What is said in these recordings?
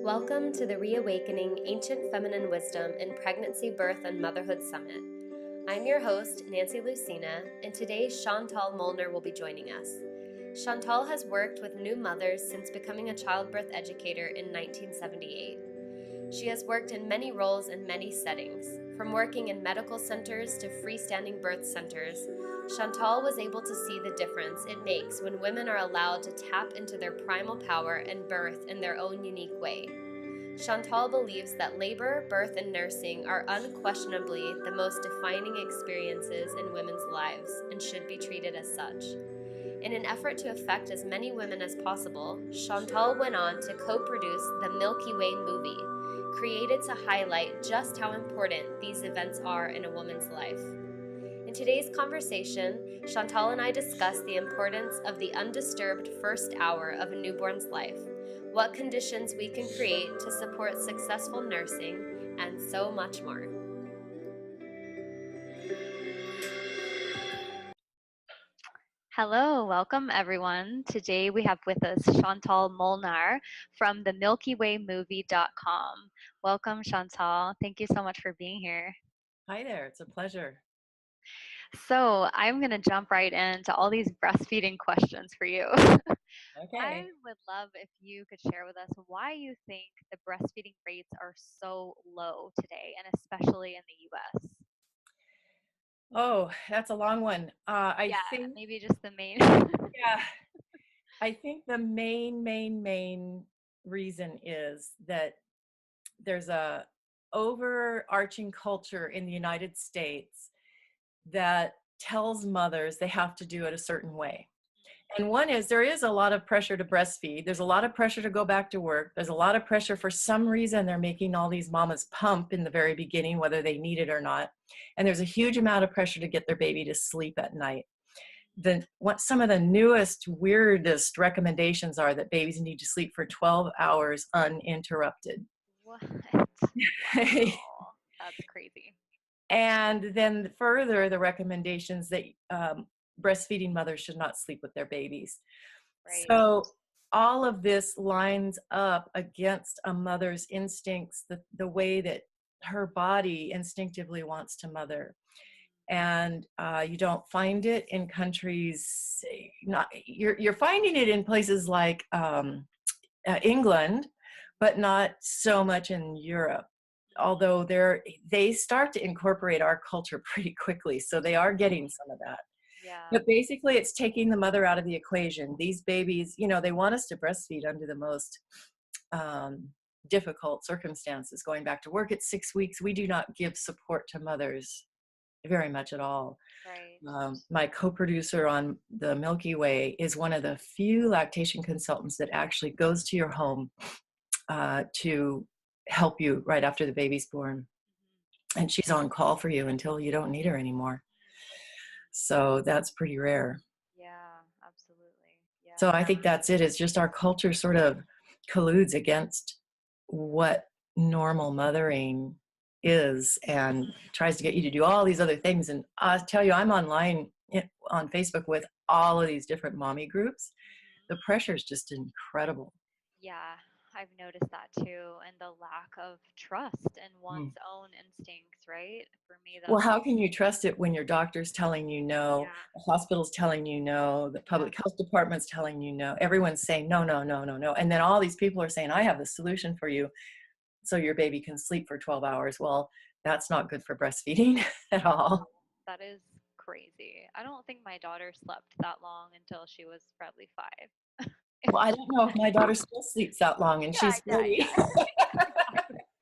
Welcome to the Reawakening Ancient Feminine Wisdom in Pregnancy, Birth, and Motherhood Summit. I'm your host, Nancy Lucina, and today Chantal Molnar will be joining us. Chantal has worked with new mothers since becoming a childbirth educator in 1978. She has worked in many roles in many settings, from working in medical centers to freestanding birth centers. Chantal was able to see the difference it makes when women are allowed to tap into their primal power and birth in their own unique way. Chantal believes that labor, birth, and nursing are unquestionably the most defining experiences in women's lives and should be treated as such. In an effort to affect as many women as possible, Chantal went on to co-produce the Milky Way Movie, created to highlight just how important these events are in a woman's life. In today's conversation, Chantal and I discuss the importance of the undisturbed first hour of a newborn's life, what conditions we can create to support successful nursing, and so much more. Hello, welcome everyone. Today we have with us Chantal Molnar from the MilkyWayMovie.com. Welcome, Chantal. Thank you so much for being here. Hi there, it's a pleasure. So I'm going to jump right into all these breastfeeding questions for you. Okay. I would love if you could share with us why you think the breastfeeding rates are so low today, and especially in the US. Oh, that's a long one. I Yeah, think, maybe just the main. yeah, I think the main reason is that there's a overarching culture in the United States that tells mothers they have to do it a certain way. And one is there is a lot of pressure to breastfeed. There's a lot of pressure to go back to work. There's a lot of pressure for some reason. They're making all these mamas pump in the very beginning, whether they need it or not. And there's a huge amount of pressure to get their baby to sleep at night. What some of the newest, weirdest recommendations are that babies need to sleep for 12 hours uninterrupted. What? Wow, that's crazy. And then further, the recommendations that breastfeeding mothers should not sleep with their babies. Right. So all of this lines up against a mother's instincts, the way that her body instinctively wants to mother. And you don't find it in countries, you're finding it in places like England, but not so much in Europe. Although they start to incorporate our culture pretty quickly, so they are getting some of that. Yeah. But basically, it's taking the mother out of the equation. These babies, they want us to breastfeed under the most difficult circumstances. Going back to work at 6 weeks, we do not give support to mothers very much at all. Right. My co-producer on the Milky Way is one of the few lactation consultants that actually goes to your home to help you right after the baby's born. And she's on call for you until you don't need her anymore. So that's pretty rare. Yeah, absolutely. Yeah. So I think that's it. It's just our culture sort of colludes against what normal mothering is and tries to get you to do all these other things. And I'll tell you, I'm online on Facebook with all of these different mommy groups. The pressure is just incredible. Yeah, I've noticed that too, and the lack of trust in one's own instincts, right? For me, Well, that's how can you trust it when your doctor's telling you no, yeah, the hospital's telling you no, the public health department's telling you no, everyone's saying no, no, no, no, no. And then all these people are saying, I have the solution for you so your baby can sleep for 12 hours. Well, that's not good for breastfeeding at all. that is crazy. I don't think my daughter slept that long until she was probably 5. Well, I don't know if my daughter still sleeps that long and she's 30.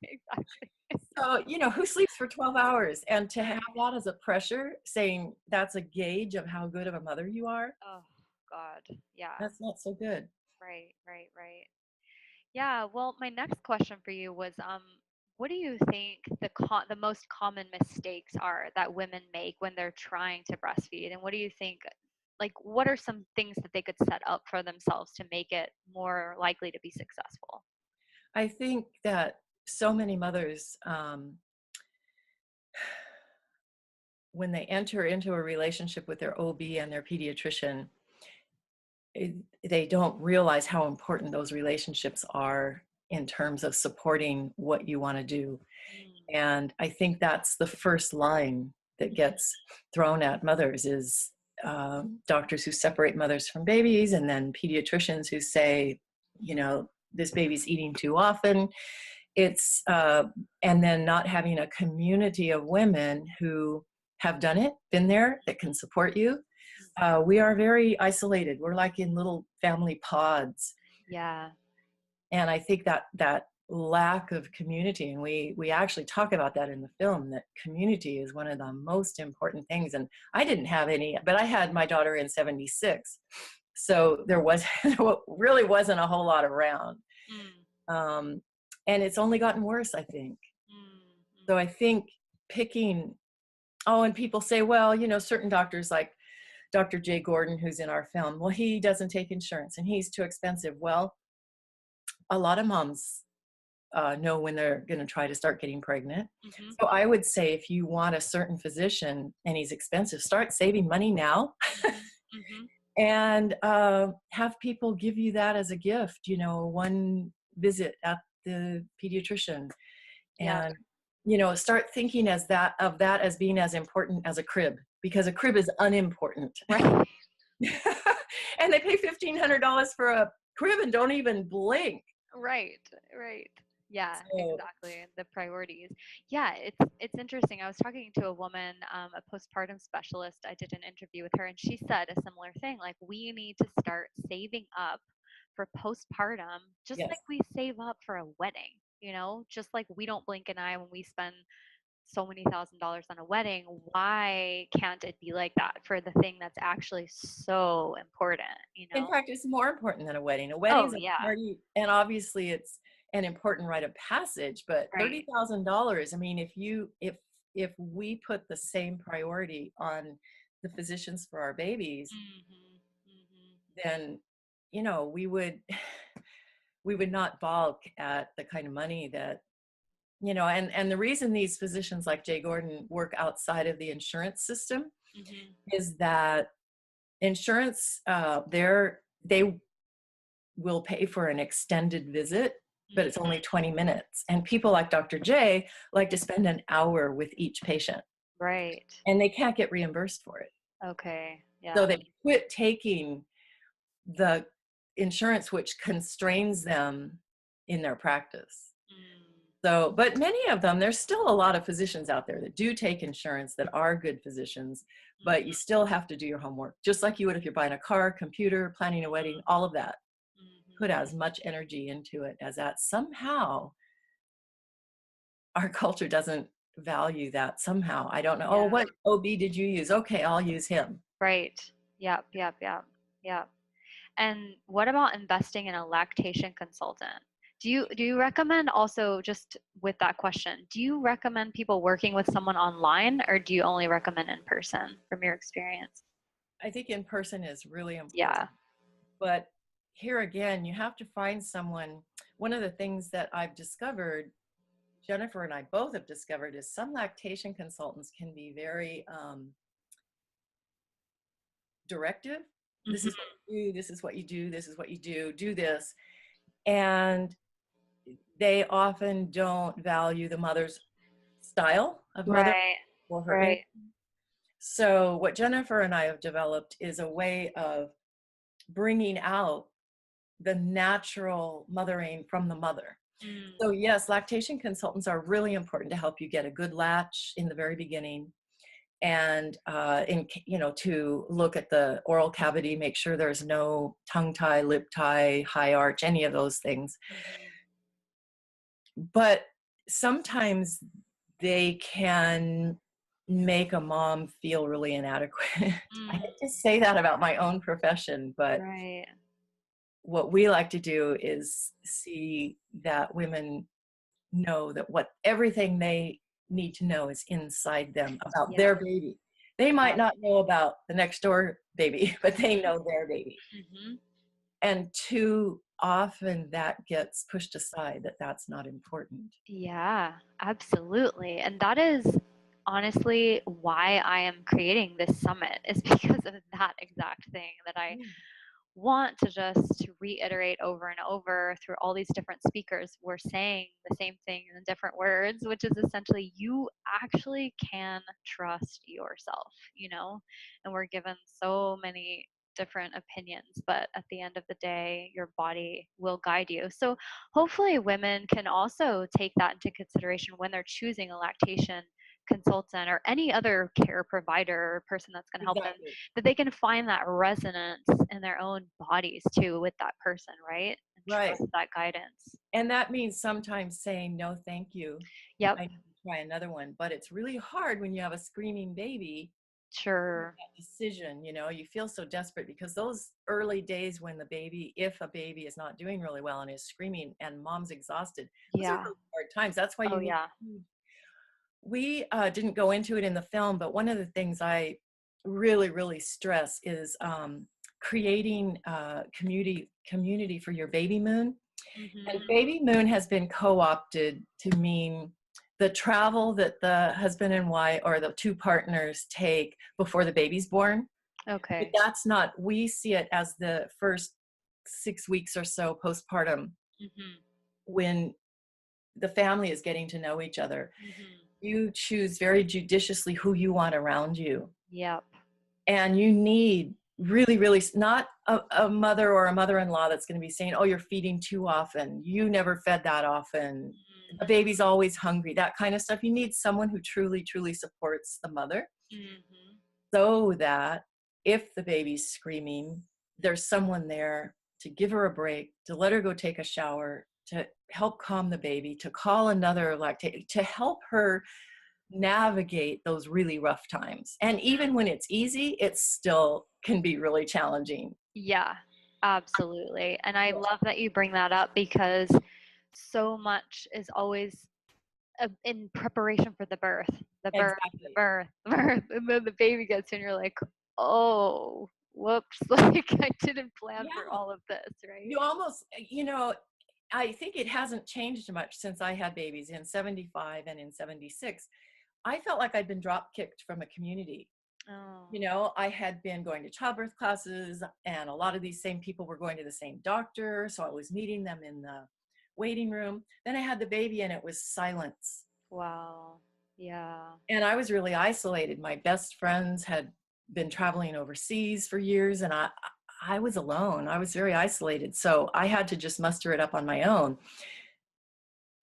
Exactly. So, who sleeps for 12 hours? And to have that as a pressure saying that's a gauge of how good of a mother you are, Oh God, yeah. that's not so good. Right. Yeah, well, my next question for you was, what do you think the most common mistakes are that women make when they're trying to breastfeed? And what do you think, like, what are some things that they could set up for themselves to make it more likely to be successful? I think that so many mothers, when they enter into a relationship with their OB and their pediatrician, they don't realize how important those relationships are in terms of supporting what you want to do. Mm. And I think that's the first line that gets thrown at mothers is doctors who separate mothers from babies, and then pediatricians who say, you know, this baby's eating too often. It's and then not having a community of women who have done it, been there, that can support you. We are very isolated. We're like in little family pods. Yeah. And I think that lack of community, and we actually talk about that in the film, that community is one of the most important things. And I didn't have any, but I had my daughter in 76. So there really wasn't a whole lot around. Mm. And it's only gotten worse, I think. Mm. So I think picking, and people say, well, you know, certain doctors like Dr. Jay Gordon, who's in our film, well, he doesn't take insurance and he's too expensive. Well, a lot of moms know when they're going to try to start getting pregnant. Mm-hmm. So I would say if you want a certain physician and he's expensive, start saving money now. Mm-hmm. And have people give you that as a gift, you know, one visit at the pediatrician. Yeah. And, you know, start thinking of that as being as important as a crib, because a crib is unimportant. Right. And they pay $1,500 for a crib and don't even blink. Right. Yeah, So, exactly. The priorities. Yeah, it's interesting. I was talking to a woman, a postpartum specialist. I did an interview with her, and she said a similar thing. Like, we need to start saving up for postpartum, just yes. like we save up for a wedding. You know, just like we don't blink an eye when we spend so many $1,000s on a wedding. Why can't it be like that for the thing that's actually so important? You In know? fact, it's more important than a wedding. A wedding Oh is a yeah. party, and obviously it's an important rite of passage, but Right. $30,000, I mean, if we put the same priority on the physicians for our babies, Mm-hmm. Mm-hmm. then, you know, we would we would not balk at the kind of money that, you know, and the reason these physicians like Jay Gordon work outside of the insurance system Mm-hmm. is that insurance, they will pay for an extended visit, but it's only 20 minutes. And people like Dr. J like to spend an hour with each patient, Right. and they can't get reimbursed for it. Okay. So Yeah. they quit taking the insurance, which constrains them in their practice. Mm. So, but many of them, there's still a lot of physicians out there that do take insurance, that are good physicians, but you still have to do your homework, just like you would if you're buying a car, computer, planning a wedding, all of that. Mm-hmm. Put as much energy into it as that. Somehow our culture doesn't value that. Somehow, I don't know. Oh, Yeah. what OB did you use? Okay, I'll use him. Right. Yep. Yep. And what about investing in a lactation consultant? Do you recommend also, just with that question, do you recommend people working with someone online, or do you only recommend in person from your experience? I think in person is really Yeah. important. But here again, you have to find someone. One of the things that I've discovered, Jennifer and I both have discovered, is some lactation consultants can be very directive. This is Mm-hmm. what you do, this is what you do, this is what you do this. And they often don't value the mother's style of mother Right. or her Right. So what Jennifer and I have developed is a way of bringing out the natural mothering from the mother. Mm. So yes, lactation consultants are really important to help you get a good latch in the very beginning, and to look at the oral cavity, make sure there's no tongue tie, lip tie, high arch, any of those things. Mm-hmm. But sometimes they can make a mom feel really inadequate. I Mm. hate to say that about my own profession, but Right. what we like to do is see that women know that everything they need to know is inside them about Yeah. their baby. They might not know about the next door baby, but they know their baby. Mm-hmm. And too often that gets pushed aside, that's not important. Yeah, absolutely. And that is honestly why I am creating this summit, is because of that exact thing, that I want to just reiterate over and over through all these different speakers, we're saying the same thing in different words, which is essentially you actually can trust yourself, and we're given so many different opinions, but at the end of the day, your body will guide you. So hopefully women can also take that into consideration when they're choosing a lactation consultant or any other care provider or person that's going to help them, Exactly. that they can find that resonance in their own bodies too with that person, right? And Right. trust that guidance. And that means sometimes saying, no, thank you. Yep. I need to try another one. But it's really hard when you have a screaming baby. Sure. That decision, you feel so desperate because those early days when if a baby is not doing really well and is screaming and mom's exhausted, those are Yeah. really hard times. That's why Oh, you need yeah. food. We didn't go into it in the film, but one of the things I really, really stress is creating community for your baby moon. And Hmm. baby moon has been co-opted to mean the travel that the husband and wife or the two partners take before the baby's born. But Okay. that's not, we see it as the first 6 weeks or so postpartum Hmm. when the family is getting to know each other. Hmm. You choose very judiciously who you want around you. Yep. And you need really, really not a mother or a mother-in-law that's going to be saying, oh, you're feeding too often. You never fed that often. The baby's always hungry, that kind of stuff. You need someone who truly, truly supports the mother Hmm. so that if the baby's screaming, there's someone there to give her a break, to let her go take a shower, to help calm the baby, to call another lactate, to help her navigate those really rough times. And even when it's easy, it still can be really challenging. Yeah, absolutely. And I Yeah, love that you bring that up because so much is always in preparation for the birth, the birth, the exactly. birth, the birth, and then the baby gets here, and you're like, oh, whoops, like I didn't plan for Yeah. all of this, right? You almost, I think it hasn't changed much since I had babies in 75 and in 76. I felt like I'd been drop kicked from a community. Oh, I had been going to childbirth classes, and a lot of these same people were going to the same doctor. So I was meeting them in the waiting room. Then I had the baby, and it was silence. wow. Yeah. And I was really isolated. My best friends had been traveling overseas for years, and I was alone. I was very isolated. So I had to just muster it up on my own.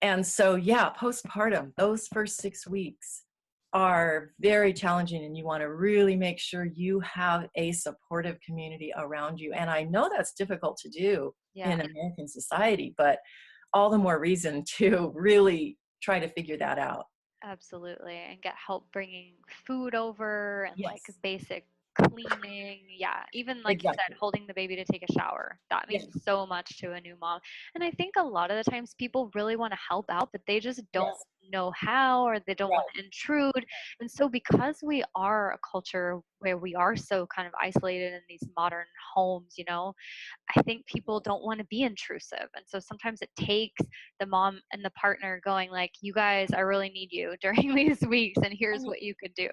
And so, yeah, postpartum, those first 6 weeks are very challenging, and you want to really make sure you have a supportive community around you. And I know that's difficult to do Yeah. in American society, but all the more reason to really try to figure that out. Absolutely. And get help bringing food over and like Yes, basic cleaning. Yeah. Even like you said, exactly. holding the baby to take a shower. That Yes, means so much to a new mom. And I think a lot of the times people really want to help out, but they just don't yes, know how or they don't want right. to intrude. And so because we are a culture where we are so kind of isolated in these modern homes, I think people don't want to be intrusive. And so sometimes it takes the mom and the partner going like, you guys, I really need you during these weeks and I here's mean, what you could do.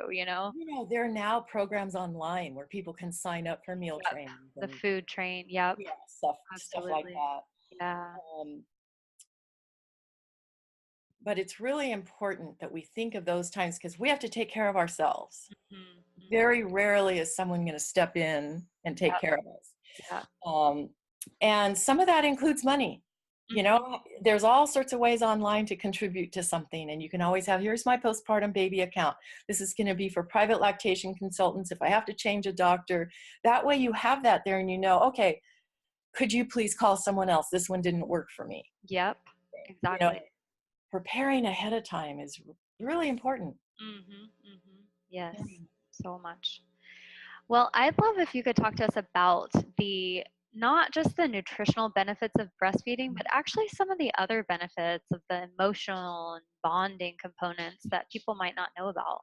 there are now programs online where people can sign up for meal Yep. trains The and food train. Yep. yeah, stuff like Absolutely. that. Yeah. Um, but it's really important that we think of those times because we have to take care of ourselves. Mm-hmm. Very rarely is someone going to step in and take Yep. care of us. Yeah. Um, and some of that includes money. Mm-hmm. There's all sorts of ways online to contribute to something. And you can always have, here's my postpartum baby account. This is going to be for private lactation consultants. If I have to change a doctor, that way you have that there and okay, could you please call someone else? This one didn't work for me. Yep. You know, Exactly. preparing ahead of time is really important. Mm-hmm. Mm-hmm. Yes. So much. Well, I'd love if you could talk to us about the not just the nutritional benefits of breastfeeding, but actually some of the other benefits of the emotional and bonding components that people might not know about.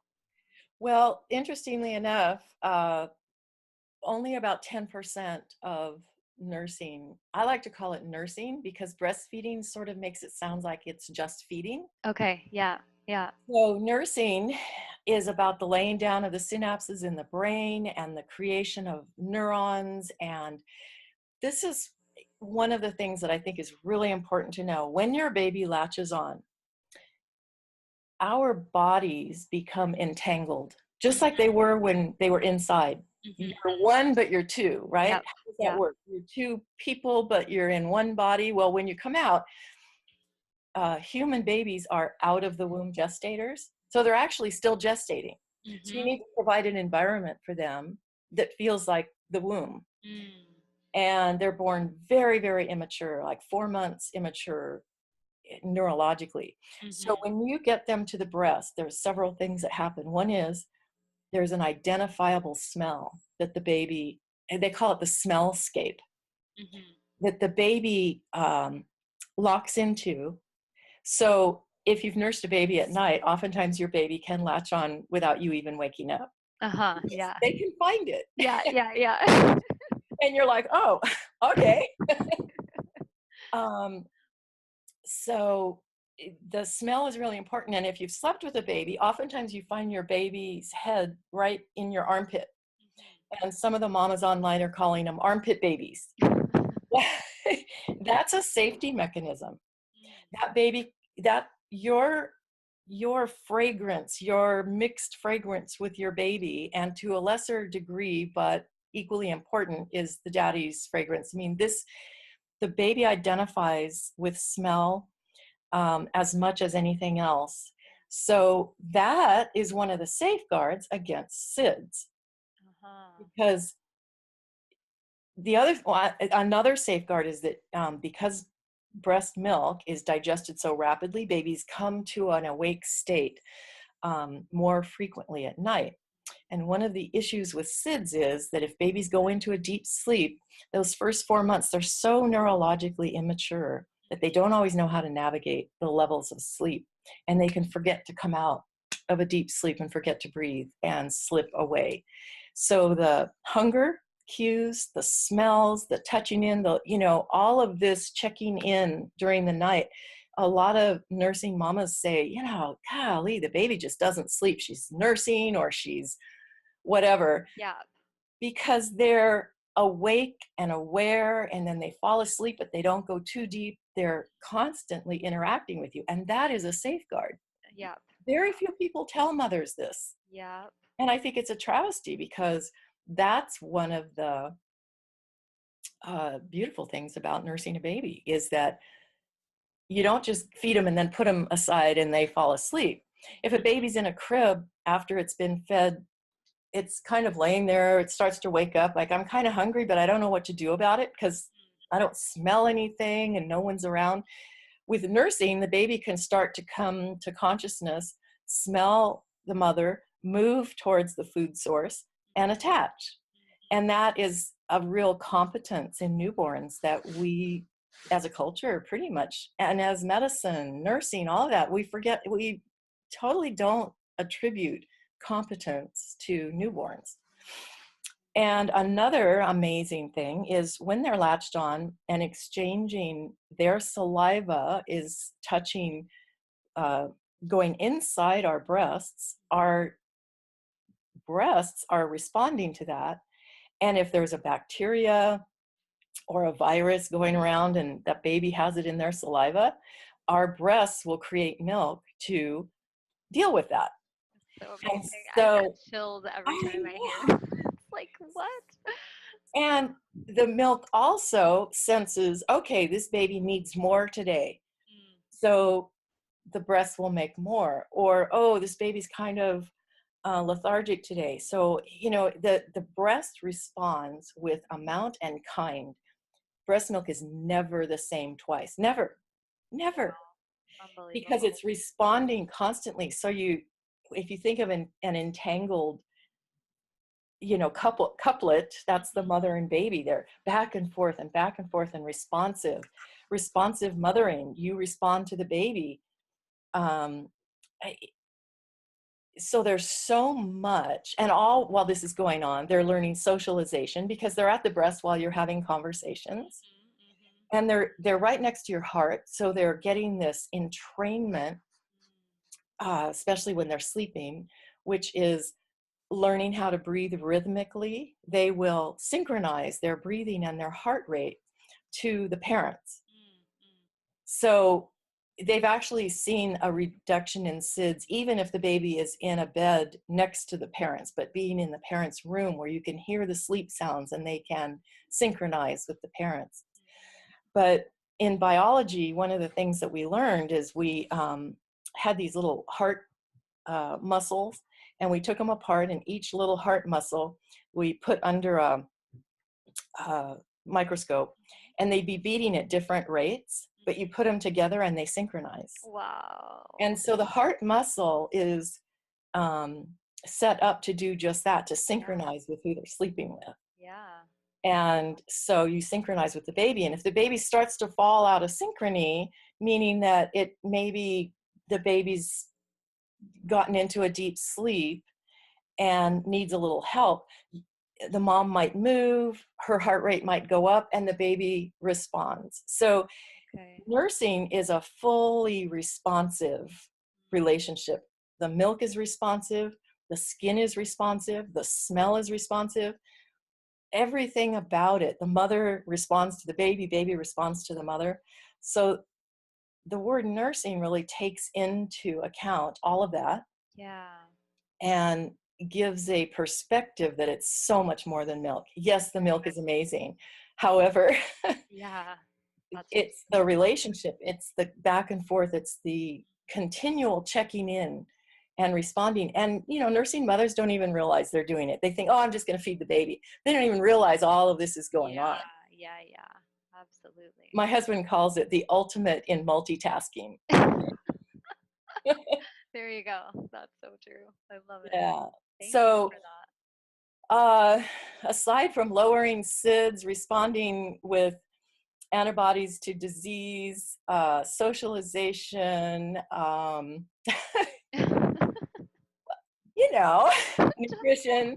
Well, interestingly enough, only about 10% of nursing, I like to call it nursing because breastfeeding sort of makes it sound like it's just feeding. Okay, yeah, yeah. So, nursing is about the laying down of the synapses in the brain and the creation of neurons and this is one of the things that I think is really important to know. When your baby latches on, our bodies become entangled, just like they were when they were inside. You're one, but you're two, right? Yep. How does that work? You're two people, but you're in one body. Well, when you come out, human babies are out of the womb gestators. So they're actually still gestating. So you need to provide an environment for them that feels like the womb. And they're born very, very immature, like 4 months immature neurologically. So when you get them to the breast, there's several things that happen. One is there's an identifiable smell that the baby, and they call it the smellscape, that the baby locks into. So if you've nursed a baby at night, oftentimes your baby can latch on without you even waking up. Yeah. They can find it. Yeah. And you're like, oh, okay. So the smell is really important. And if you've slept with a baby, oftentimes you find your baby's head right in your armpit. And some of the mamas online are calling them armpit babies. That's a safety mechanism. That baby, that your fragrance, your mixed fragrance with your baby, and to a lesser degree, but equally important, is the daddy's fragrance. I mean, the baby identifies with smell as much as anything else. So that is one of the safeguards against SIDS. Because another safeguard is that because breast milk is digested so rapidly, babies come to an awake state more frequently at night. And one of the issues with SIDS is that if babies go into a deep sleep, those first 4 months, they're so neurologically immature that they don't always know how to navigate the levels of sleep. And they can forget to come out of a deep sleep and forget to breathe and slip away. So the hunger cues, the smells, the touching in, all of this checking in during the night. A lot of nursing mamas say, golly, the baby just doesn't sleep. She's nursing or she's whatever. Yeah. Because they're awake and aware, and then they fall asleep, but they don't go too deep. They're constantly interacting with you. And that is a safeguard. Yeah. Very few people tell mothers this. Yeah. And I think it's a travesty, because that's one of the beautiful things about nursing a baby, is that you don't just feed them and then put them aside and they fall asleep. If a baby's in a crib after it's been fed, it's kind of laying there, it starts to wake up, like, I'm kind of hungry, but I don't know what to do about it because I don't smell anything and no one's around. With nursing, the baby can start to come to consciousness, smell the mother, move towards the food source, and attach. And that is a real competence in newborns that we, as a culture, pretty much, and as medicine, nursing, all of that, we totally don't attribute competence to newborns. And another amazing thing is when they're latched on and exchanging, their saliva is touching, going inside our breasts are responding to that. And if there's a bacteria or a virus going around and that baby has it in their saliva, our breasts will create milk to deal with that. So amazing. So, I get chills every time I hear it. It's like, what? And the milk also senses, okay, this baby needs more today. So the breast will make more. Or, oh, this baby's kind of lethargic today. So, the breast responds with amount and kind. Breast milk is never the same twice. Never. Unbelievable. Because it's responding constantly. So if you think of an entangled, couplet, that's the mother and baby. They're back and forth and responsive mothering. You respond to the baby. So there's so much, and all while this is going on, they're learning socialization because they're at the breast while you're having conversations. And they're right next to your heart. So they're getting this entrainment, especially when they're sleeping, which is learning how to breathe rhythmically, they will synchronize their breathing and their heart rate to the parents. So they've actually seen a reduction in SIDS, even if the baby is in a bed next to the parents, but being in the parents' room where you can hear the sleep sounds and they can synchronize with the parents. But in biology, one of the things that we learned is we had these little heart muscles, and we took them apart, and each little heart muscle we put under a microscope, and they'd be beating at different rates, but you put them together and they synchronize. Wow. And so the heart muscle is set up to do just that, to synchronize with who they're sleeping with. Yeah. And so you synchronize with the baby, and if the baby starts to fall out of synchrony, meaning that it maybe the baby's gotten into a deep sleep and needs a little help, the mom might move, her heart rate might go up, and the baby responds. So nursing is a fully responsive relationship. The milk is responsive, the skin is responsive, the smell is responsive, everything about it. The mother responds to the baby, baby responds to the mother. So the word nursing really takes into account all of that. Yeah. And gives a perspective that it's so much more than milk. Yes, the milk is amazing. However, Yeah. it's the relationship, it's the back and forth, it's the continual checking in and responding. And, you know, nursing mothers don't even realize they're doing it. They think, oh, I'm just going to feed the baby. They don't even realize all of this is going on. Yeah. Absolutely. My husband calls it the ultimate in multitasking. There you go. That's so true. I love it. Yeah. Thank So, you for that. aside from lowering SIDS, responding with antibodies to disease, socialization, you know, nutrition,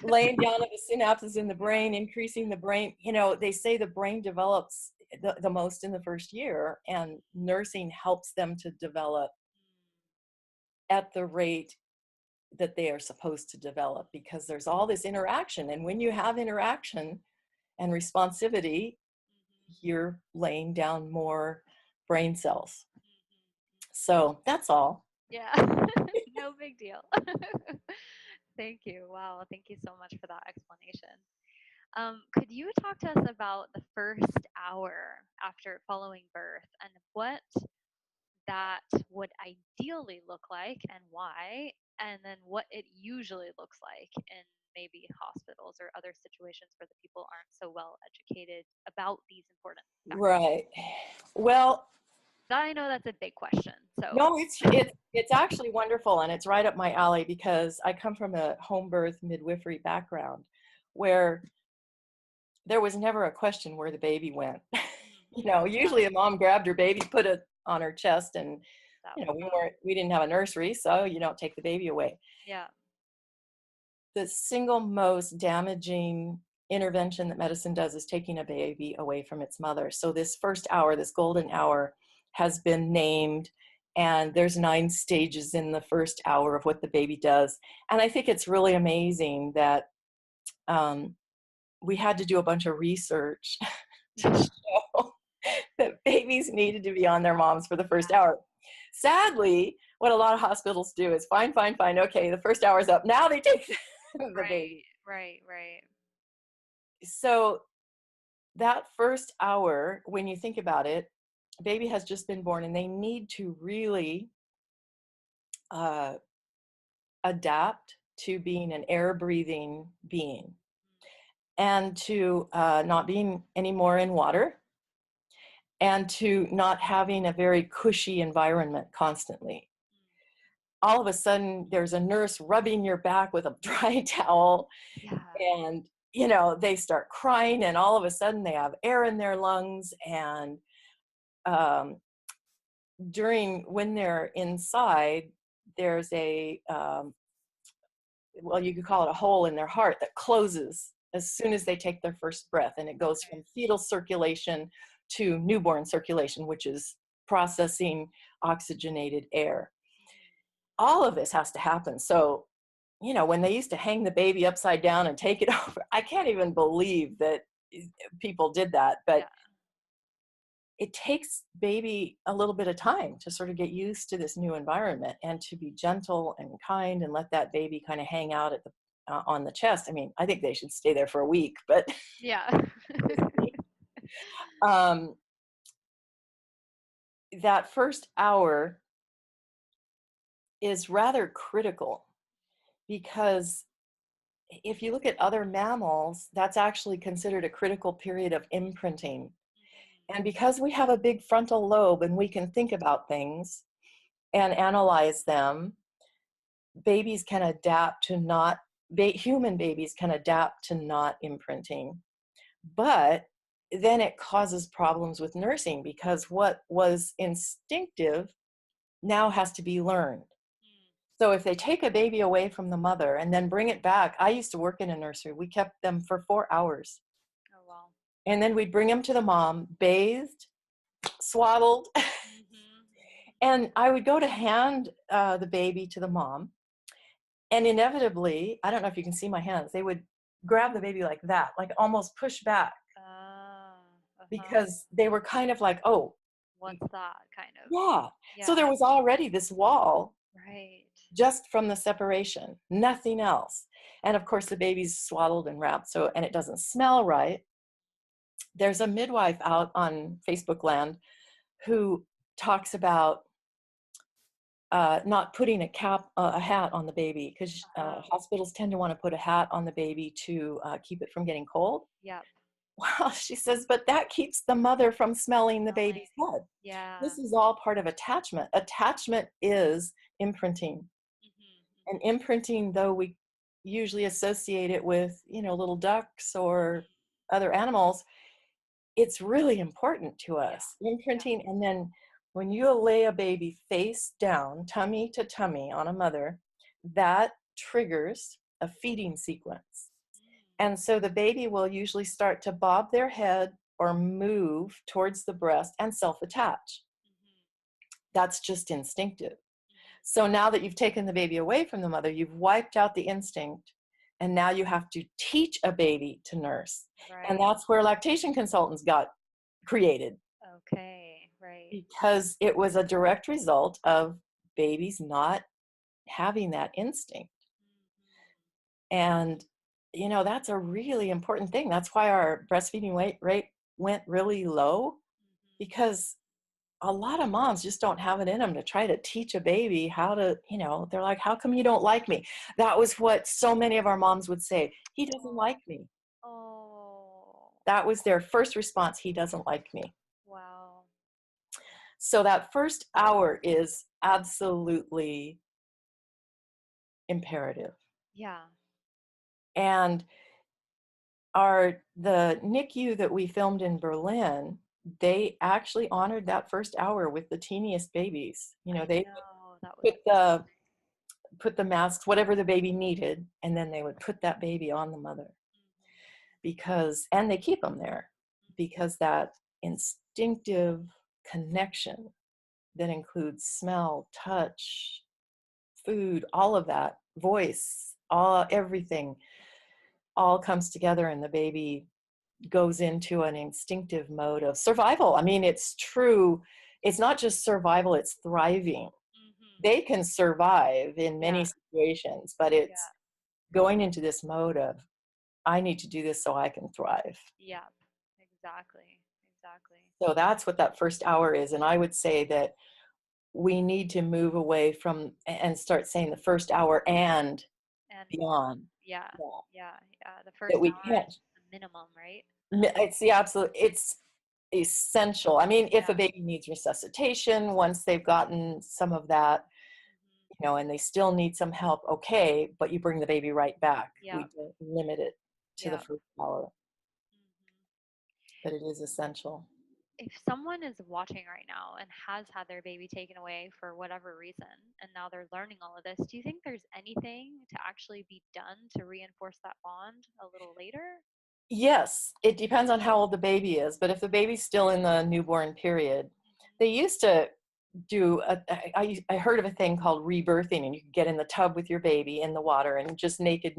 laying down of the synapses in the brain, increasing the brain. You know, they say the brain develops the most in the first year, and nursing helps them to develop at the rate that they are supposed to develop, because there's all this interaction. And when you have interaction and responsivity, you're laying down more brain cells. So that's all. Yeah. No big deal. Thank you. Wow. Thank you so much for that explanation. Could you talk to us about the first hour after following birth and what that would ideally look like and why, and then what it usually looks like in maybe hospitals or other situations where the people aren't so well educated about these important factors? Right. Well, I know that's a big question. So no, it's actually wonderful, and it's right up my alley, because I come from a home birth midwifery background where there was never a question where the baby went. You know, usually a mom grabbed her baby, put it on her chest, and you know, we didn't have a nursery, so you don't take the baby away. Yeah. The single most damaging intervention that medicine does is taking a baby away from its mother. So this first hour, this golden hour, has been named, and there's 9 stages in the first hour of what the baby does. And I think it's really amazing that we had to do a bunch of research to show that babies needed to be on their moms for the first hour. Sadly, what a lot of hospitals do is fine, okay, the first hour's up, now they take the baby. Right. So that first hour, when you think about it, baby has just been born, and they need to really adapt to being an air-breathing being, and to not being anymore in water, and to not having a very cushy environment constantly. All of a sudden, there's a nurse rubbing your back with a dry towel, and you know, they start crying, and all of a sudden they have air in their lungs. And when they're inside, there's a well, you could call it a hole in their heart that closes as soon as they take their first breath, and it goes from fetal circulation to newborn circulation, which is processing oxygenated air. All of this has to happen. So when they used to hang the baby upside down and take it over, I can't even believe that people did that. But Yeah. it takes baby a little bit of time to sort of get used to this new environment and to be gentle and kind and let that baby kind of hang out at the on the chest. I mean, I think they should stay there for a week, but Yeah. um, that first hour is rather critical, because if you look at other mammals, that's actually considered a critical period of imprinting. And because we have a big frontal lobe and we can think about things and analyze them, babies can adapt to not, human babies can adapt to not imprinting. But then it causes problems with nursing, because what was instinctive now has to be learned. So if they take a baby away from the mother and then bring it back, I used to work in a nursery. We kept them for 4 hours. Oh, wow. And then we'd bring them to the mom, bathed, swaddled. And I would go to hand the baby to the mom. And inevitably, I don't know if you can see my hands, they would grab the baby like that, like almost push back, because they were kind of like, oh, What's that kind of? yeah. Yeah. So there was already this wall Right. just from the separation, nothing else. And of course, the baby's swaddled and wrapped, so, and it doesn't smell right. There's a midwife out on Facebook land who talks about not putting a hat on the baby, because hospitals tend to want to put a hat on the baby to keep it from getting cold. Yep. Well, she says, but that keeps the mother from smelling the baby's head. Yeah. This is all part of attachment. Attachment is imprinting. And imprinting, though we usually associate it with, little ducks or other animals, it's really important to us. Imprinting, and then when you lay a baby face down, tummy to tummy on a mother, that triggers a feeding sequence. And so the baby will usually start to bob their head or move towards the breast and self-attach. That's just instinctive. So now that you've taken the baby away from the mother, you've wiped out the instinct, and now you have to teach a baby to nurse. Right. And that's where lactation consultants got created. Okay, right. Because it was a direct result of babies not having that instinct. And, that's a really important thing. That's why our breastfeeding rate went really low, because a lot of moms just don't have it in them to try to teach a baby how to, they're like, how come you don't like me? That was what so many of our moms would say. He doesn't like me. Oh. That was their first response. He doesn't like me. Wow. So that first hour is absolutely imperative. Yeah. And the NICU that we filmed in Berlin, they actually honored that first hour with the teeniest babies. They put the masks, whatever the baby needed, and then they would put that baby on the mother, and they keep them there, because that instinctive connection that includes smell, touch, food, all of that, voice, everything all comes together, and the baby goes into an instinctive mode of survival. I mean, it's true. It's not just survival, it's thriving. They can survive in many situations, but it's going into this mode of, I need to do this so I can thrive. Yeah, exactly. So that's what that first hour is. And I would say that we need to move away from and start saying the first hour and beyond. Yeah. The first that we hour can't. is the minimum, right? It's the absolute, it's essential. I mean, if a baby needs resuscitation, once they've gotten some of that, and they still need some help, okay, but you bring the baby right back. We don't limit it to the first hour. But it is essential. If someone is watching right now and has had their baby taken away for whatever reason, and now they're learning all of this, do you think there's anything to actually be done to reinforce that bond a little later? Yes, it depends on how old the baby is. But if the baby's still in the newborn period, they used to I heard of a thing called rebirthing, and you can get in the tub with your baby in the water and just naked,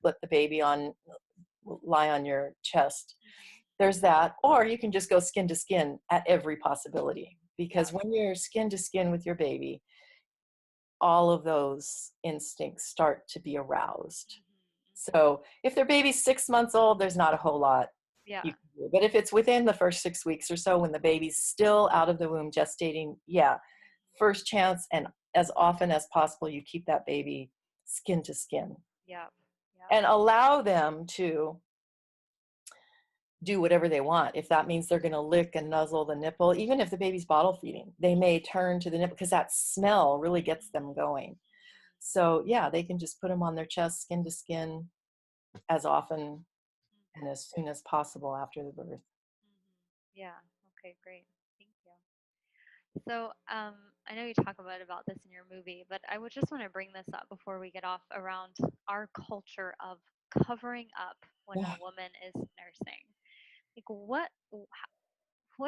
let the baby lie on your chest. There's that. Or you can just go skin to skin at every possibility, because when you're skin to skin with your baby, all of those instincts start to be aroused. So if their baby's 6 months old, there's not a whole lot Yeah. you can do. But if it's within the first 6 weeks or so, when the baby's still out of the womb gestating, first chance, and as often as possible, you keep that baby skin to skin. Yeah. And allow them to do whatever they want. If that means they're going to lick and nuzzle the nipple, even if the baby's bottle feeding, they may turn to the nipple because that smell really gets them going. So they can just put them on their chest, skin to skin, as often and as soon as possible after the birth. Yeah. Okay, great. Thank you. So I know you talk about this in your movie, but I would just want to bring this up before we get off around our culture of covering up when a woman is nursing. Like what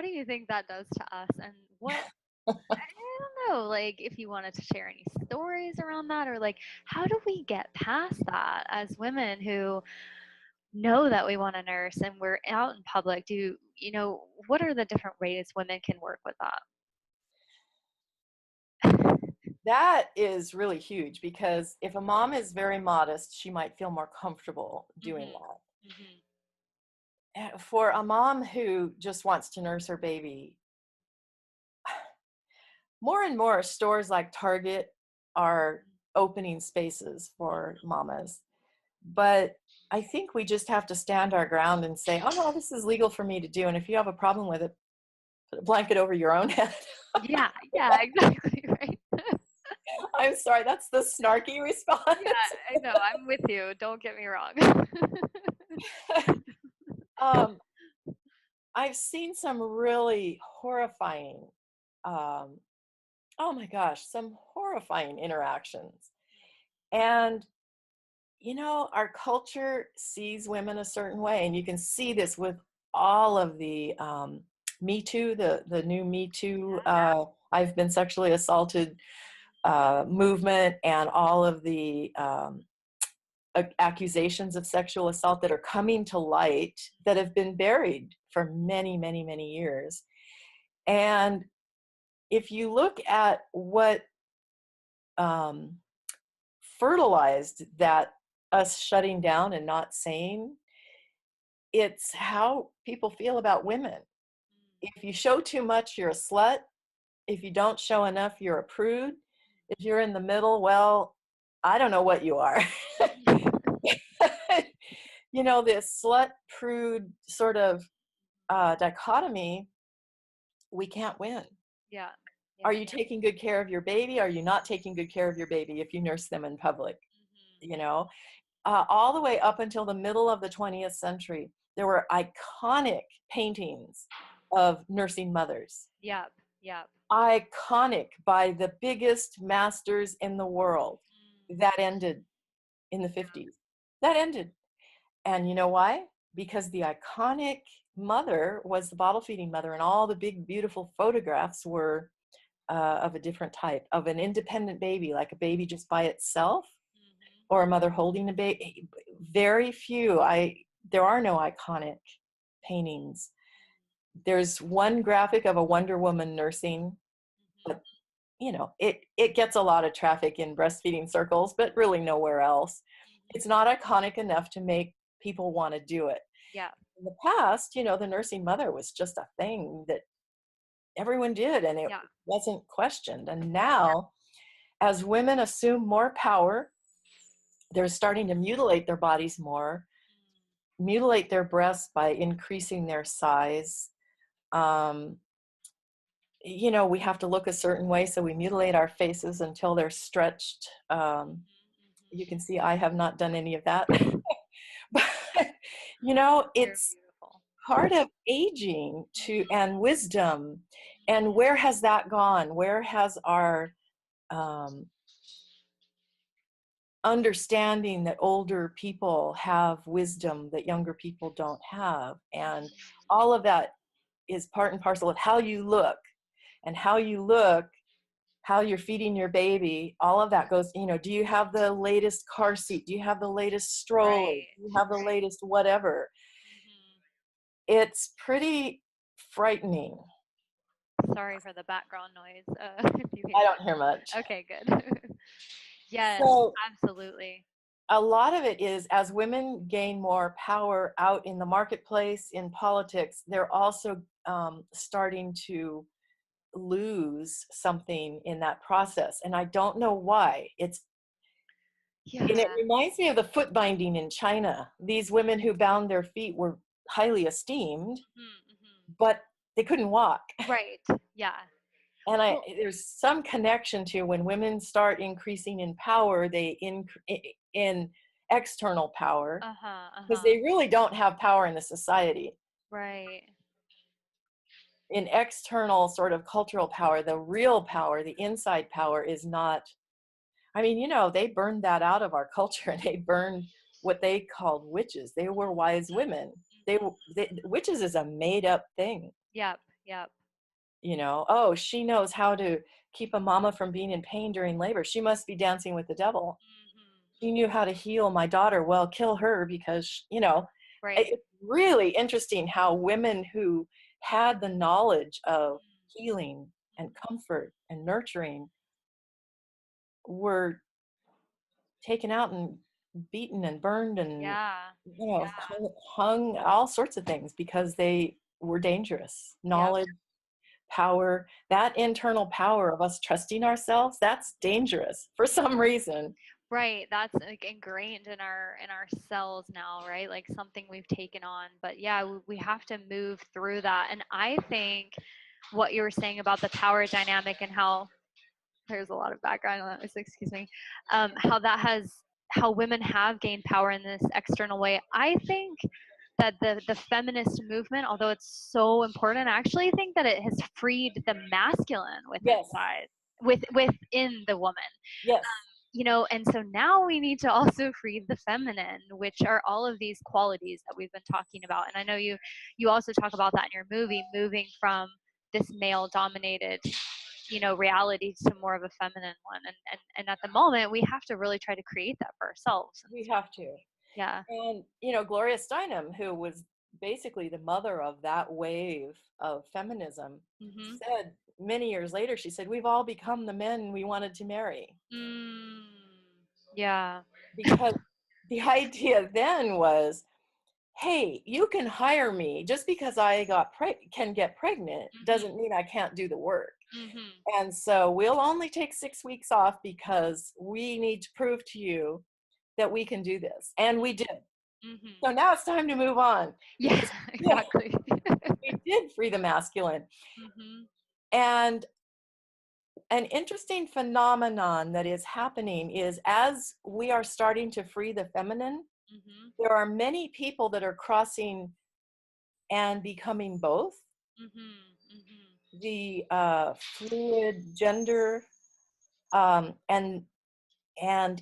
do you think that does to us? And what I don't know, like if you wanted to share any stories around that, or like how do we get past that as women who know that we want to nurse and we're out in public? What are the different ways women can work with that? That is really huge, because if a mom is very modest, she might feel more comfortable doing that. For a mom who just wants to nurse her baby, more and more stores like Target are opening spaces for mamas. But I think we just have to stand our ground and say, oh no, this is legal for me to do. And if you have a problem with it, put a blanket over your own head. Yeah, exactly, right. I'm sorry, that's the snarky response. Yeah, I know, I'm with you. Don't get me wrong. I've seen some really horrifying, oh my gosh, some horrifying interactions. And, our culture sees women a certain way. And you can see this with all of the Me Too, the new Me Too, I've been sexually assaulted movement, and all of the accusations of sexual assault that are coming to light that have been buried for many, many, many years. And if you look at what fertilized that, us shutting down and not saying, it's how people feel about women. If you show too much, you're a slut. If you don't show enough, you're a prude. If you're in the middle, well, I don't know what you are. This slut prude sort of dichotomy, we can't win. Yeah. Are you taking good care of your baby? Are you not taking good care of your baby if you nurse them in public? All the way up until the middle of the 20th century, there were iconic paintings of nursing mothers. Yep. Iconic by the biggest masters in the world. That ended in the 50s. That ended. And you know why? Because the iconic mother was the bottle feeding mother, and all the big, beautiful photographs were of a different type, of an independent baby, like a baby just by itself, or a mother holding a baby. Very few. There are no iconic paintings. There's one graphic of a Wonder Woman nursing, but it gets a lot of traffic in breastfeeding circles, but really nowhere else. It's not iconic enough to make people want to do it. Yeah. In the past, the nursing mother was just a thing that everyone did, and it wasn't questioned. And now, as women assume more power, they're starting to mutilate their bodies more, mutilate their breasts by increasing their size. We have to look a certain way, so we mutilate our faces until they're stretched. You can see I have not done any of that. But, it's part of aging and wisdom. And where has that gone? Where has our understanding that older people have wisdom that younger people don't have? And all of that is part and parcel of how you look. and how you look, how you're feeding your baby, all of that goes, you know, do you have the latest car seat? Do you have the latest stroller? Right. Do you have the Right. latest whatever? It's pretty frightening. Sorry for the background noise. If you I hear don't hear much. it. Okay, good. Yes, So absolutely. a lot of it is, as women gain more power out in the marketplace, in politics, they're also starting to lose something in that process. And I don't know why. And Yeah. it reminds me of the foot binding in China. These women who bound their feet were highly esteemed, but they couldn't walk. Right. Yeah. And Well, there's some connection to when women start increasing in power, they in external power, because they really don't have power in the society. Right. In external sort of cultural power, the real power, the inside power is not, I mean, you know, they burned that out of our culture, and they burned what they called witches. They were wise women. Witches is a made up thing. Yep. Yep. You know, oh, she knows how to keep a mama from being in pain during labor. She must be dancing with the devil. She knew how to heal my daughter. Well, kill her, because, you know, Right. it's really interesting how women who had the knowledge of healing and comfort and nurturing were taken out and beaten and burned and, Yeah. you know, hung all sorts of things because they were dangerous. Knowledge, power, that internal power of us trusting ourselves, that's dangerous for some reason. Right. That's like ingrained in our cells now, right? Like something we've taken on. But yeah, we have to move through that. And I think what you were saying about the power dynamic and how there's a lot of background on that, so excuse me, how women have gained power in this external way. I think that the feminist movement, although it's so important, I actually think that it has freed the masculine within the woman. Yes. You know, and so now we need to also free the feminine, which are all of these qualities that we've been talking about. And I know you also talk about that in your movie, moving from this male dominated, you know, reality to more of a feminine one. And at the moment we have to really try to create that for ourselves. We have to. Yeah. And, you know, Gloria Steinem, who was basically the mother of that wave of feminism, said many years later, she said, we've all become the men we wanted to marry. Yeah. Because the idea then was, hey, you can hire me. Just because I can get pregnant doesn't mean I can't do the work. And so we'll only take 6 weeks off because we need to prove to you that we can do this. And we did. So now it's time to move on. Yeah, exactly. We did free the masculine. And an interesting phenomenon that is happening is, as we are starting to free the feminine, there are many people that are crossing and becoming both. The fluid gender, and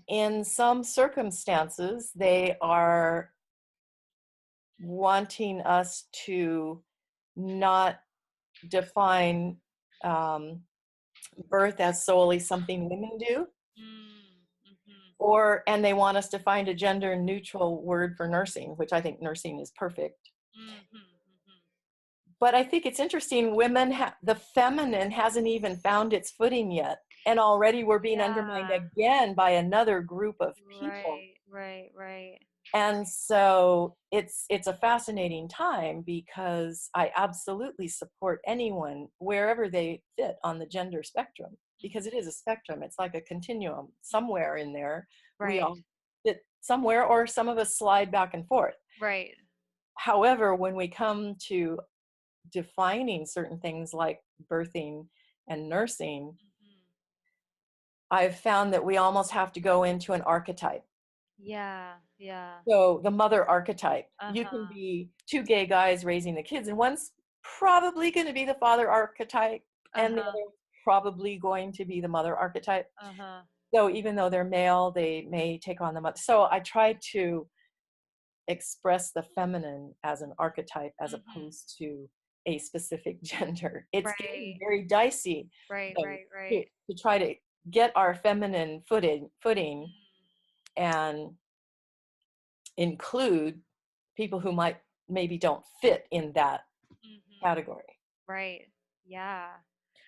in some circumstances, they are wanting us to not define birth as solely something women do, and they want us to find a gender neutral word for nursing, which I think nursing is perfect. But I think it's interesting, the feminine hasn't even found its footing yet, and already we're being undermined again by another group of people. Right. And so it's a fascinating time, because I absolutely support anyone wherever they fit on the gender spectrum, because it is a spectrum. It's like a continuum. Somewhere in there, we all fit somewhere, or some of us slide back and forth. Right. However, when we come to defining certain things like birthing and nursing, I've found that we almost have to go into an archetype. Yeah. So the mother archetype. You can be two gay guys raising the kids, and one's probably going to be the father archetype, and the other probably going to be the mother archetype. So even though they're male, they may take on the mother. So I try to express the feminine as an archetype, as opposed to a specific gender. It's getting Right. very dicey, Right. so Right. to, Right. to try to get our feminine footing Mm, and include people who might maybe don't fit in that mhm. category. Right. Yeah.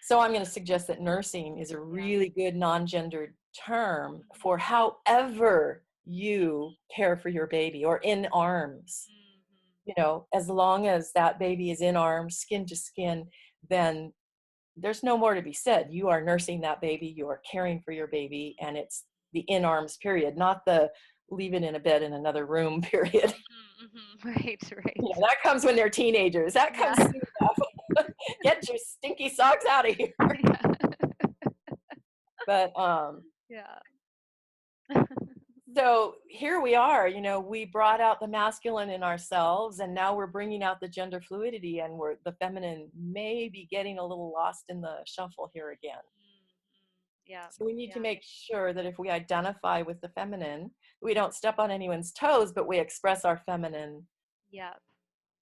So I'm going to suggest that nursing is a Yeah. really good non-gendered term Mhm. for however you care for your baby, or in arms. Mhm. You know, as long as that baby is in arms, skin to skin, then there's no more to be said. You are nursing that baby, you are caring for your baby, and it's the in arms period, not the leave it in a bed in another room period. Mhm. Mhm. Right. You Right. know, that comes when they're teenagers. That Yeah. comes soon enough. Get your stinky socks out of here. But Yeah. so here we are, you know, we brought out the masculine in ourselves, and now we're bringing out the gender fluidity, and the feminine may be getting a little lost in the shuffle here again. Yeah. So we need to Yeah. make sure that if we identify with the feminine, we don't step on anyone's toes, but we express our feminine Yeah.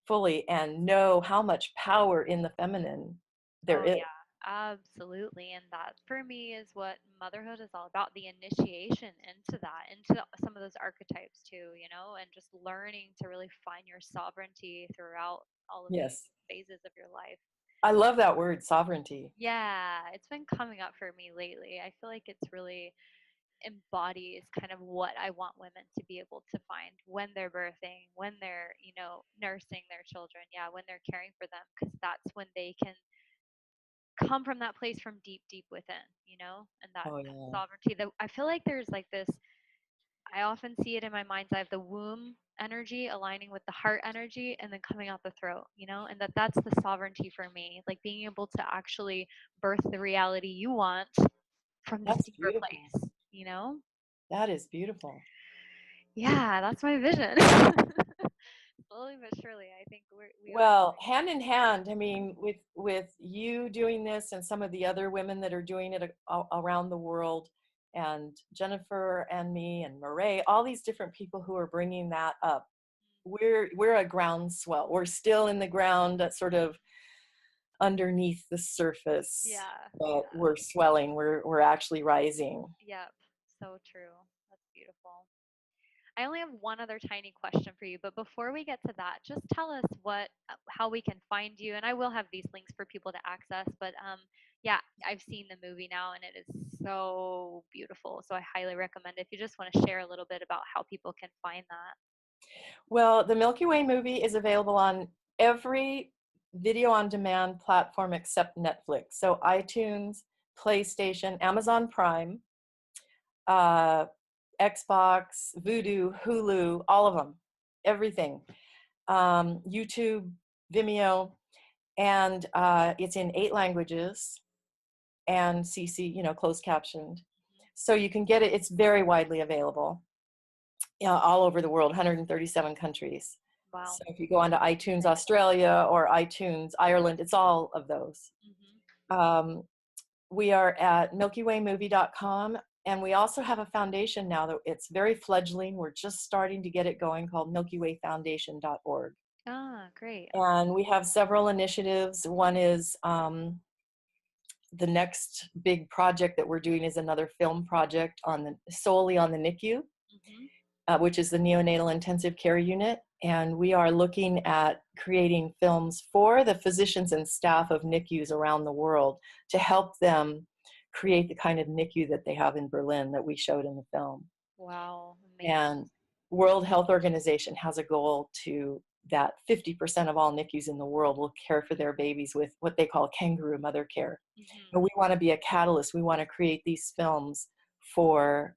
fully and know how much power in the feminine there Oh, is. yeah, absolutely. And that for me is what motherhood is all about, the initiation into that, into some of those archetypes too, you know, and just learning to really find your sovereignty throughout all of these Yes. phases of your life. I love that word, sovereignty. Yeah, it's been coming up for me lately. I feel like it's really embodies kind of what I want women to be able to find when they're birthing, when they're, you know, nursing their children. Yeah, when they're caring for them, because that's when they can come from that place from deep, deep within, you know, and Oh, that yeah. sovereignty. That I feel like there's like this. I often see it in my mind's eye of the womb energy aligning with the heart energy and then coming out the throat, you know, and that's the sovereignty for me, like being able to actually birth the reality you want from this That's deeper beautiful. place, you know. That is beautiful. Yeah, that's my vision. Slowly but surely, I think we are. Well, hand in hand, I mean, with you doing this and some of the other women that are doing it around the world, and Jennifer and me and Marae, all these different people who are bringing that up, we're a groundswell. We're still in the ground, sort of underneath the surface, Yeah, but yeah, we're swelling. We're actually rising. yep. So true. That's beautiful. I only have one other tiny question for you, but before we get to that, just tell us how we can find you. And I will have these links for people to access. But yeah, I've seen the movie now, and it is so beautiful. So I highly recommend it. If you just want to share a little bit about how people can find that. Well, the Milky Way movie is available on every video on demand platform except Netflix. So iTunes, PlayStation, Amazon Prime, uh, Xbox, Vudu, Hulu, all of them, everything. YouTube, Vimeo, and it's in 8 languages and CC, you know, closed captioned. So you can get it. It's very widely available, all over the world, 137 countries. Wow. So if you go onto iTunes Australia or iTunes Ireland, it's all of those. Hmm. Um, we are at milkywaymovie.com, and we also have a foundation now that it's very fledgling. We're just starting to get it going, called milkywayfoundation.org. Ah, great. And we have several initiatives. One is the next big project that we're doing is another film project solely on the NICU, Hmm. which is the neonatal intensive care unit. And we are looking at creating films for the physicians and staff of NICUs around the world to help them create the kind of NICU that they have in Berlin that we showed in the film. Wow. Amazing. And World Health Organization has a goal that 50% of all NICUs in the world will care for their babies with what they call kangaroo mother care. Hmm. And we want to be a catalyst. We want to create these films for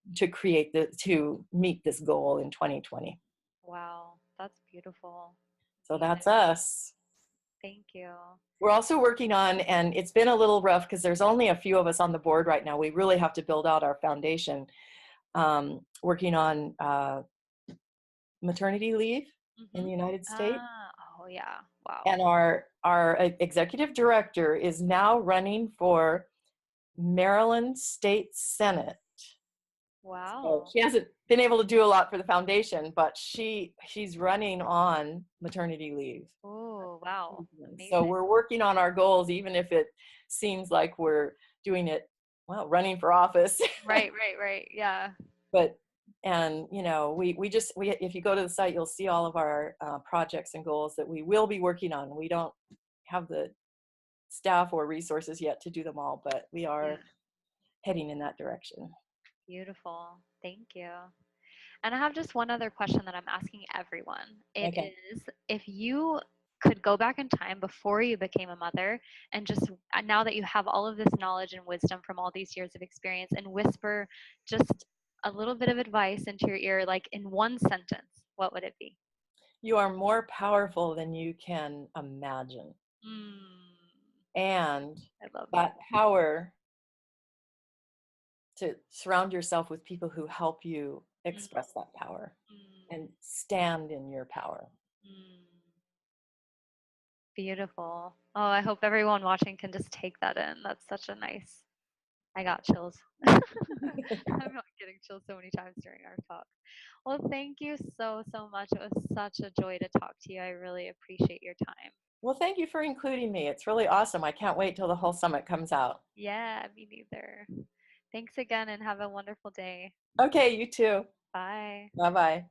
to meet this goal in 2020. Wow. That's beautiful. So Amazing. that's us. Thank you. We're also working on, and it's been a little rough because there's only a few of us on the board right now. We really have to build out our foundation. Working on maternity leave in Hmm. the United States. Ah, oh yeah. Wow. And our executive director is now running for Maryland State Senate. So Wow. she hasn't been able to do a lot for the foundation, but she's running on maternity leave. Oh, wow. So Amazing. we're working on our goals, even if it seems like we're doing it, well, running for office. Right. Yeah. But, and, you know, we if you go to the site, you'll see all of our projects and goals that we will be working on. We don't have the staff or resources yet to do them all, but we are heading in that direction. Beautiful. Thank you. And I have just one other question that I'm asking everyone. It Okay. is, if you could go back in time before you became a mother and just now that you have all of this knowledge and wisdom from all these years of experience and whisper just a little bit of advice into your ear, like in one sentence, what would it be? You are more powerful than you can imagine. And I love that power, to surround yourself with people who help you express that power and stand in your power. Beautiful. Oh, I hope everyone watching can just take that in. That's such a nice. I got chills. I'm not getting chills so many times during our talk. Well, thank you so much. It was such a joy to talk to you. I really appreciate your time. Well, thank you for including me. It's really awesome. I can't wait till the whole summit comes out. Yeah, me neither. Thanks again and have a wonderful day. Okay, you too. Bye. Bye-bye.